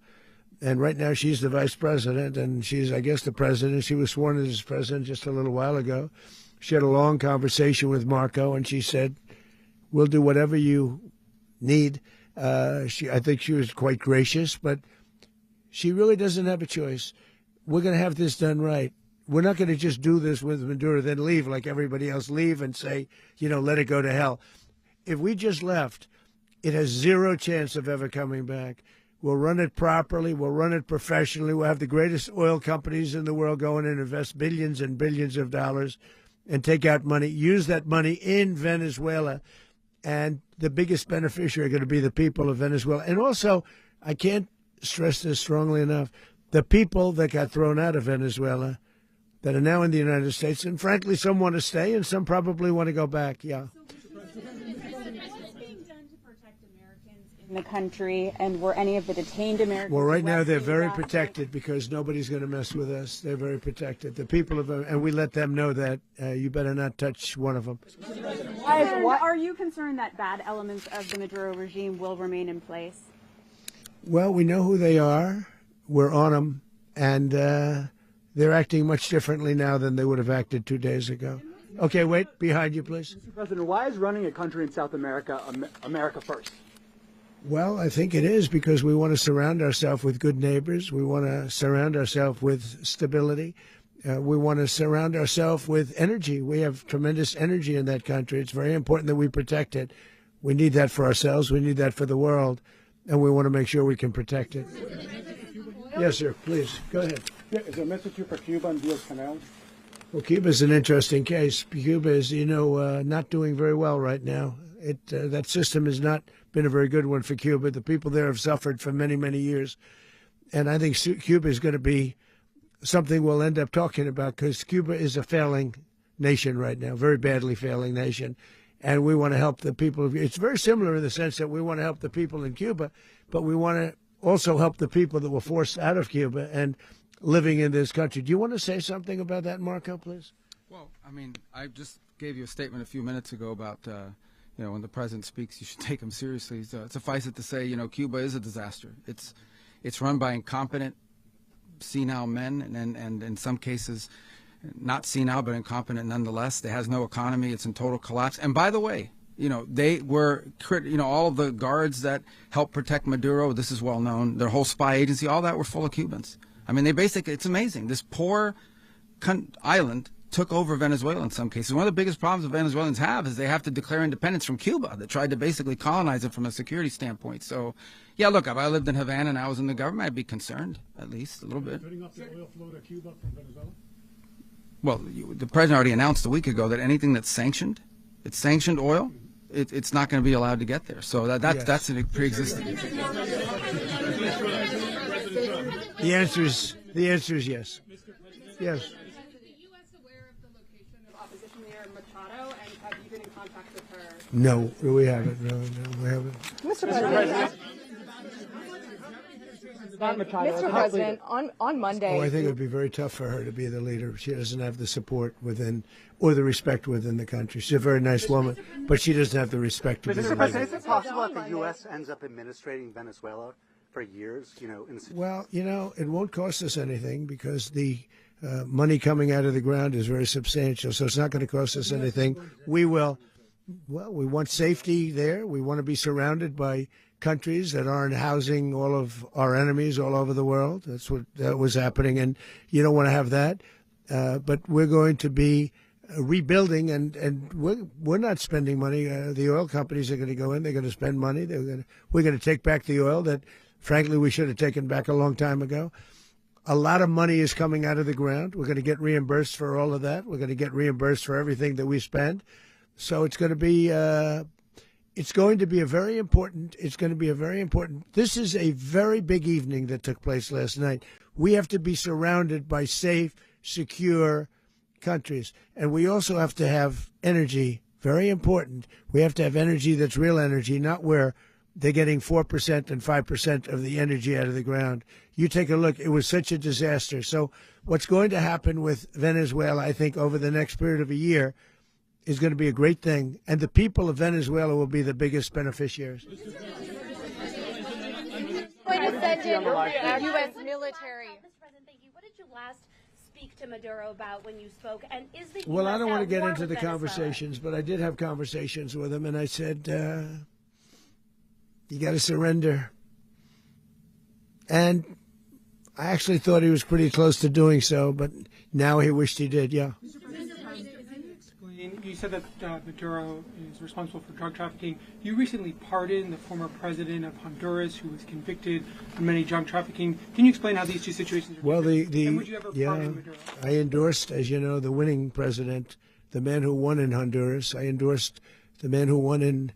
And right now she's the vice president, and she's, I guess, the president. She was sworn in as president just a little while ago. She had a long conversation with Marco, and she said, we'll do whatever you need. I think she was quite gracious, but she really doesn't have a choice. We're going to have this done right. We're not going to just do this with Maduro, then leave like everybody else, leave and say, let it go to hell. If we just left, it has zero chance of ever coming back. We'll run it properly. We'll run it professionally. We'll have the greatest oil companies in the world go in and invest billions and billions of dollars and take out money, use that money in Venezuela. And the biggest beneficiary are going to be the people of Venezuela. And also, I can't stress this strongly enough, the people that got thrown out of Venezuela that are now in the United States. And frankly, some want to stay and some probably want to go back. Yeah. In the country, and were any of the detained Americans? Well, right now they're very protected because nobody's going to mess with us. They're very protected. The people of, and we let them know that you better not touch one of them. Are you concerned that bad elements of the Maduro regime will remain in place? Well, we know who they are. We're on them, and they're acting much differently now than they would have acted 2 days ago. Okay, wait, behind you, please. Mr. President, why is running a country in South America America first? Well, I think it is because we want to surround ourselves with good neighbors. We want to surround ourselves with stability. We want to surround ourselves with energy. We have tremendous energy in that country. It's very important that we protect it. We need that for ourselves. We need that for the world. And we want to make sure we can protect it. Yes, sir. Please, go ahead. Yeah, is there a message for Cuba and Diaz-Canel? Well, Cuba is an interesting case. Cuba is, not doing very well right now. That system has not been a very good one for Cuba. The people there have suffered for many, many years. And I think Cuba is going to be something we'll end up talking about because Cuba is a failing nation right now, very badly failing nation. And we want to help the people. It's very similar in the sense that we want to help the people in Cuba, but we want to also help the people that were forced out of Cuba and living in this country. Do you want to say something about that, Marco, please? Well, I mean, I just gave you a statement a few minutes ago about, when the president speaks, you should take him seriously. So suffice it to say, Cuba is a disaster. It's run by incompetent, senile men, and in some cases, not senile, but incompetent nonetheless. It has no economy. It's in total collapse. And by the way, they were, all of the guards that helped protect Maduro, this is well known, their whole spy agency, all that were full of Cubans. I mean, it's amazing. This poor island took over Venezuela in some cases. One of the biggest problems the Venezuelans have is they have to declare independence from Cuba that tried to basically colonize it from a security standpoint. So, yeah, look, if I lived in Havana and I was in the government, I'd be concerned, at least a little bit. Cutting off the oil flow to Cuba from Venezuela? Well, the president already announced a week ago that anything that's sanctioned, it's sanctioned oil, it's not going to be allowed to get there. So that's a pre-existing. The answer is yes. Yes. No, we haven't. No, we haven't. Mr. President. Mr. President, on Monday. Oh, I think it would be very tough for her to be the leader. She doesn't have the support within or the respect within the country. She's a very nice woman, but she doesn't have the respect to be the leader. Mr. President, is it possible that the U.S. ends up administrating Venezuela for years? Well, it won't cost us anything because the money coming out of the ground is very substantial, so it's not going to cost us anything. We want safety there. We want to be surrounded by countries that aren't housing all of our enemies all over the world. That was happening, and you don't want to have that. But we're going to be rebuilding, and we're not spending money. The oil companies are going to go in. They're going to spend money. We're going to take back the oil that, frankly, we should have taken back a long time ago. A lot of money is coming out of the ground. We're going to get reimbursed for all of that. We're going to get reimbursed for everything that we spend. So it's going to be a very important. This is a very big evening that took place last night. We have to be surrounded by safe, secure countries, and we also have to have energy. Very important. We have to have energy that's real energy, not where they're getting 4% and 5% of the energy out of the ground. You take a look. It was such a disaster. So what's going to happen with Venezuela, I think, over the next period of a year, is going to be a great thing, and the people of Venezuela will be the biggest beneficiaries. Going to send in U.S. military. Mr. President, thank you. What did you last speak to Maduro about when you spoke? And is the Well, US I don't want to get war into with the Venezuela? conversations, but I did have conversations with him, and I said, you got to surrender. And I actually thought he was pretty close to doing so, but now he wished he did, yeah. You said that Maduro is responsible for drug trafficking. You recently pardoned the former president of Honduras, who was convicted of many drug trafficking. Can you explain how these two situations are different? And would you ever pardon Maduro? I endorsed, as you know, the winning president, the man who won in Honduras. I endorsed the man who won in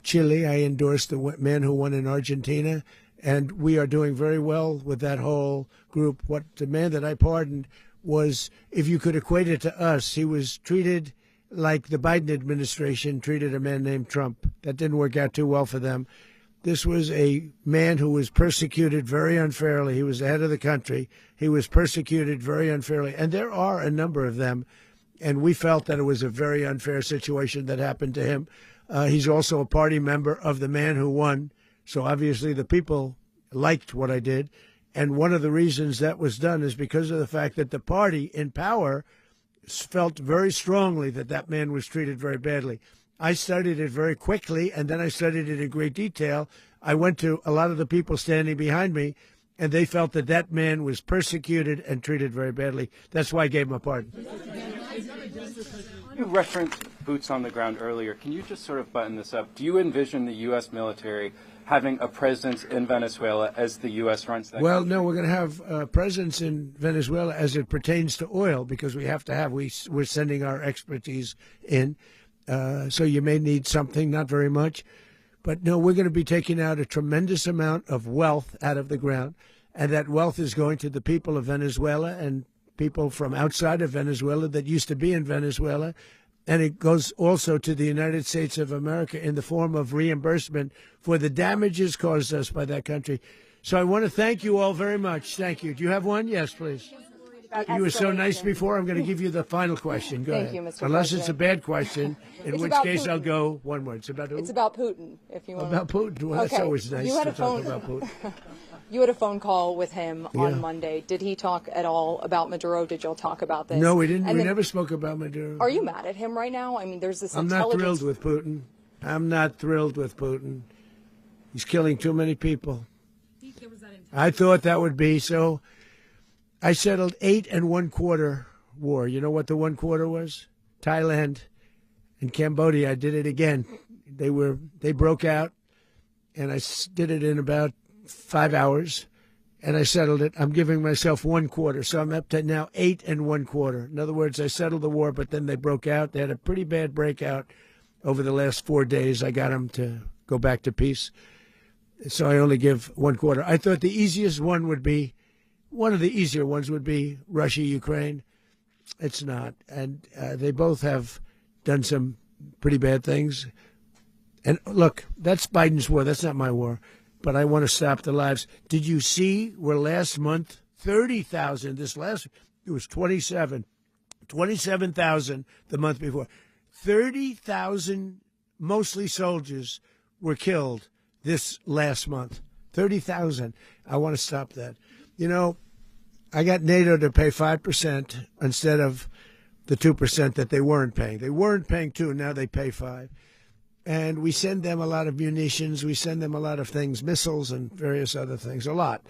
Chile. I endorsed the man who won in Argentina. And we are doing very well with that whole group. What the man that I pardoned was, if you could equate it to us, he was treated like the Biden administration treated a man named Trump. That didn't work out too well for them. This was a man who was persecuted very unfairly. He was the head of the country. He was persecuted very unfairly. And there are a number of them. And we felt that it was a very unfair situation that happened to him. He's also a party member of the man who won. So obviously the people liked what I did. And one of the reasons that was done is because of the fact that the party in power felt very strongly that that man was treated very badly. I studied it very quickly, and then I studied it in great detail. I went to a lot of the people standing behind me, and they felt that that man was persecuted and treated very badly. That's why I gave him a pardon. You referenced boots on the ground earlier. Can you just sort of button this up? Do you envision the U.S. military having a presence in Venezuela as the U.S. runs that country? No, we're going to have a presence in Venezuela as it pertains to oil, because we have to have, we're sending our expertise in. So you may need something, not very much. But no, we're going to be taking out a tremendous amount of wealth out of the ground. And that wealth is going to the people of Venezuela and people from outside of Venezuela that used to be in Venezuela. And it goes also to the United States of America in the form of reimbursement for the damages caused us by that country. So I want to thank you all very much. Thank you. Do you have one? Yes, please. You were so nice before. I'm going to give you the final question. Go Thank ahead. you, Mr. Unless President. it's a bad question, in It's which about case I'll Putin. go one word. It's about who? It's about Putin, if you want. About Putin. Well, that's always nice You had to a talk phone, about Putin. You had a phone call with him Yeah. on Monday. Did he talk at all about Maduro? Did y'all talk about this? No, we didn't. And We then, never spoke about Maduro. Are you mad at him right now? I mean, there's this I'm not intelligence. thrilled with Putin. I'm not thrilled with Putin. He's killing too many people. I thought that would be so. I settled 8 1/4 war. You know what the 1/4 was? Thailand and Cambodia. I did it again. They broke out, and I did it in about 5 hours, and I settled it. I'm giving myself 1/4, so I'm up to now 8 1/4. In other words, I settled the war, but then they broke out. They had a pretty bad breakout over the last 4 days. I got them to go back to peace, so I only give 1/4. I thought the easiest one would be, one of the easier ones would be Russia, Ukraine. It's not, and they both have done some pretty bad things. And look, that's Biden's war. That's not my war. But I want to stop the lives. Did you see where last month, 30,000, it was 27,000 the month before. 30,000, mostly soldiers, were killed this last month. 30,000. I want to stop that. You know, I got NATO to pay 5% instead of the 2% that they weren't paying. They weren't paying 2, now they pay 5. And we send them a lot of munitions. We send them a lot of things, missiles and various other things, a lot.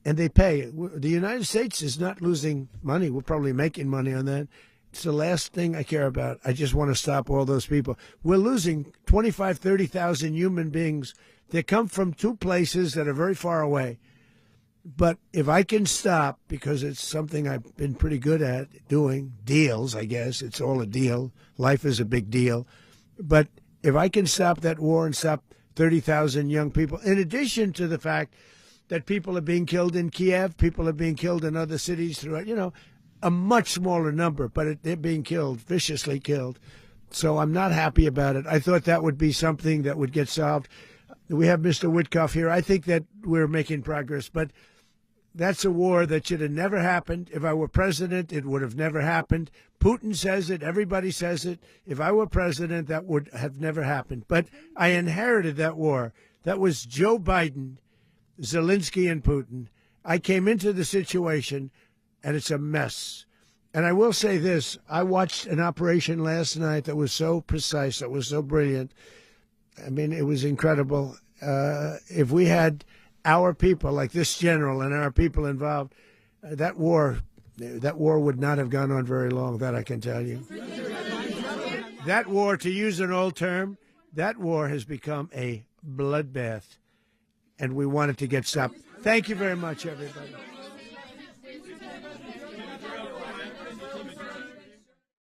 And they pay. The United States is not losing money. We're probably making money on that. It's the last thing I care about. I just want to stop all those people. We're losing 25,000, 30,000 human beings that come from 2 places that are very far away. But if I can stop, because it's something I've been pretty good at doing, deals, I guess. It's all a deal. Life is a big deal. But if I can stop that war and stop 30,000 young people, in addition to the fact that people are being killed in Kiev, people are being killed in other cities throughout, a much smaller number, but they're being killed, viciously killed. So I'm not happy about it. I thought that would be something that would get solved. We have Mr. Witkoff here. I think that we're making progress, but that's a war that should have never happened. If I were president, it would have never happened. Putin says it. Everybody says it. If I were president, that would have never happened. But I inherited that war. That was Joe Biden, Zelensky, and Putin. I came into the situation, and it's a mess. And I will say this. I watched an operation last night that was so precise, that was so brilliant. I mean, it was incredible. If we had our people, like this general and our people involved, that war would not have gone on very long, that I can tell you. That war, to use an old term, that war has become a bloodbath, and we want it to get stopped. Thank you very much, everybody.